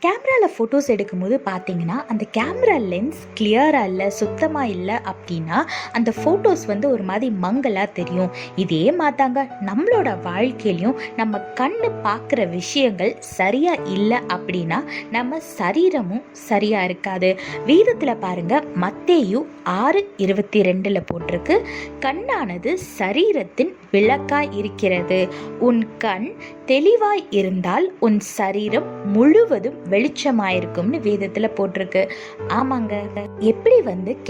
கேமராவில் ஃபோட்டோஸ் எடுக்கும்போது பார்த்தீங்கன்னா அந்த கேமரா லென்ஸ் கிளியராக இல்லை, சுத்தமாக இல்லை அப்படின்னா அந்த ஃபோட்டோஸ் ஒரு மாதிரி மங்கலாக தெரியும். இதே மாத்தாங்க நம்மளோட வாழ்க்கையிலையும் நம்ம கண்ணு பார்க்குற விஷயங்கள் சரியாக இல்லை அப்படின்னா நம்ம சரீரமும் சரியாக இருக்காது. வேதத்தில் பாருங்கள், மத்தேயு 6:22 போட்டிருக்கு, கண்ணானது சரீரத்தின் விளக்காய் இருக்கிறது. உன் கண் தெளிவாய் இருந்தால் உன் சரீரம் முழுவதும் வெளிச்சமாயிருக்கும்னு வேதத்தில் போட்டிருக்கு. ஆமாங்க, எப்படி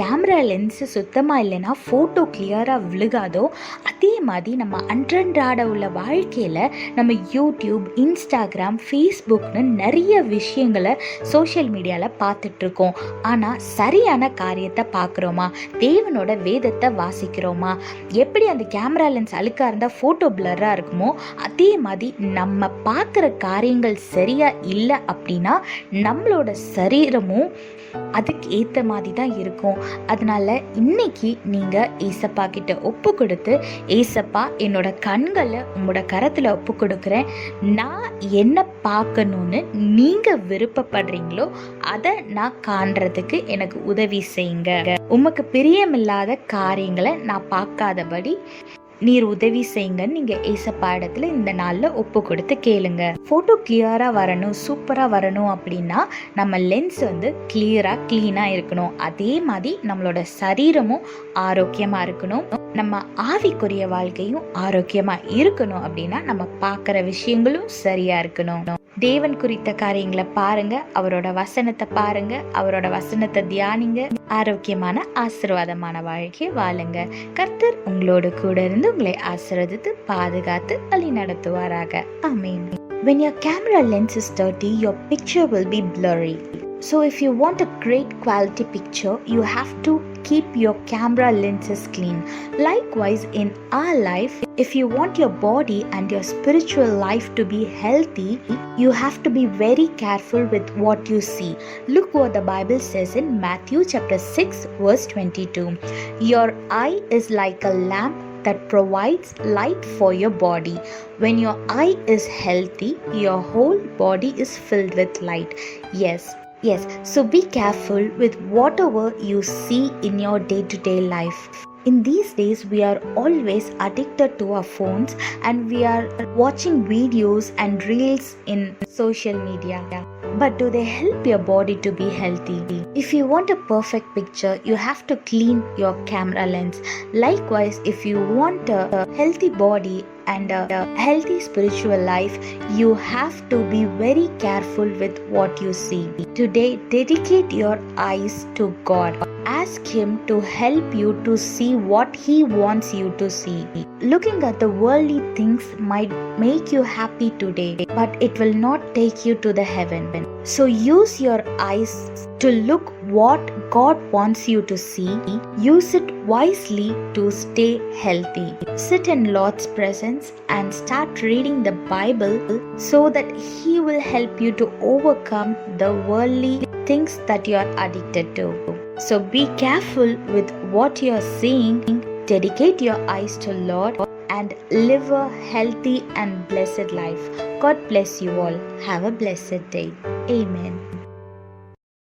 கேமரா லென்ஸ் சுத்தமாக இல்லைன்னா ஃபோட்டோ கிளியராக விழுகாதோ அதே மாதிரி நம்ம அன்றாட உள்ள வாழ்க்கையில் நம்ம யூடியூப், இன்ஸ்டாகிராம், ஃபேஸ்புக்னு நிறைய விஷயங்களை சோஷியல் மீடியாவில் பார்த்துட்ருக்கோம். ஆனால் சரியான காரியத்தை பார்க்குறோமா? தேவனோட வேதத்தை வாசிக்கிறோமா? எப்படி அந்த கேமரா லென்ஸ் அழுக்காக இருந்தால் ஃபோட்டோ பிளராக இருக்குமோ அதே மாதிரி நம்ம பார்க்குற காரியங்கள் சரியா இல்லை அப்படின்னா நம்மளோட சரீரமும் அதுக்கு ஏற்ற மாதிரி தான் இருக்கும். அதனால இன்னைக்கு நீங்கள் ஏசப்பா கிட்ட ஒப்பு கொடுத்து, ஏசப்பா என்னோட கண்களை உங்களோட கரத்தில் ஒப்பு கொடுக்குறேன், நான் என்ன பார்க்கணுன்னு நீங்கள் விருப்பப்படுறீங்களோ அதை நான் காண்றதுக்கு எனக்கு உதவி செய்யுங்க. உமக்கு பிரியமில்லாத காரியங்களை நான் பார்க்காதபடி நீர் உதவி செய்யுங்கன்னு நீங்கள் ஏசப்பா இடத்துல இந்த நாளில் ஒப்பு கொடுத்து கேளுங்க. ஃபோட்டோ கிளியராக வரணும், சூப்பராக வரணும் அப்படின்னா நம்ம லென்ஸ் க்ளீனாக இருக்கணும். அதே மாதிரி நம்மளோட சரீரமும் ஆரோக்கியமாக இருக்கணும். நம்ம ஆவிக்குரிய வாழ்க்கையும் ஆரோக்கியமாக இருக்கணும் அப்படின்னா நம்ம பார்க்குற விஷயங்களும் சரியாக இருக்கணும். தேவன் குறித்த காரியங்களை பாருங்க, அவரோட வசனத்தை பாருங்க, அவரோட வசனத்தை தியானிங்க, ஆரோக்கியமான ஆசீர்வாதமான வாழ்க்கையை வாழுங்க. கர்த்தர் உங்களோடு கூட இருந்து உங்களை ஆசீர்வதித்து பாதுகாத்து வழி நடத்துவாராக. ஆமென். When your camera lens is dirty, your picture will be blurry. So if you want a great quality picture, you have to keep your camera lenses clean. Likewise, in our life, if you want your body and your spiritual life to be healthy, you have to be very careful with what you see. Look what the Bible says in Matthew chapter 6 verse 22. Your eye is like a lamp that provides light for your body. When your eye is healthy, your whole body is filled with light. Yes, so be careful with whatever you see in your day-to-day life. In these days, we are always addicted to our phones and we are watching videos and reels in social media. But do they help your body to be healthy? If you want a perfect picture, you have to clean your camera lens. Likewise, if you want a healthy body and a healthy spiritual life, you have to be very careful with what you see. Today, dedicate your eyes to God. Ask Him to help you to see what He wants you to see. Looking at the worldly things might make you happy today, but it will not take you to the heaven. So use your eyes to look what God wants you to see. Use it wisely to stay healthy. Sit in Lord's presence and start reading the Bible so that He will help you to overcome the worldly things that you are addicted to. So be careful with what you are seeing. Dedicate your eyes to Lord and live a healthy and blessed life. God bless you all. Have a blessed day. Amen.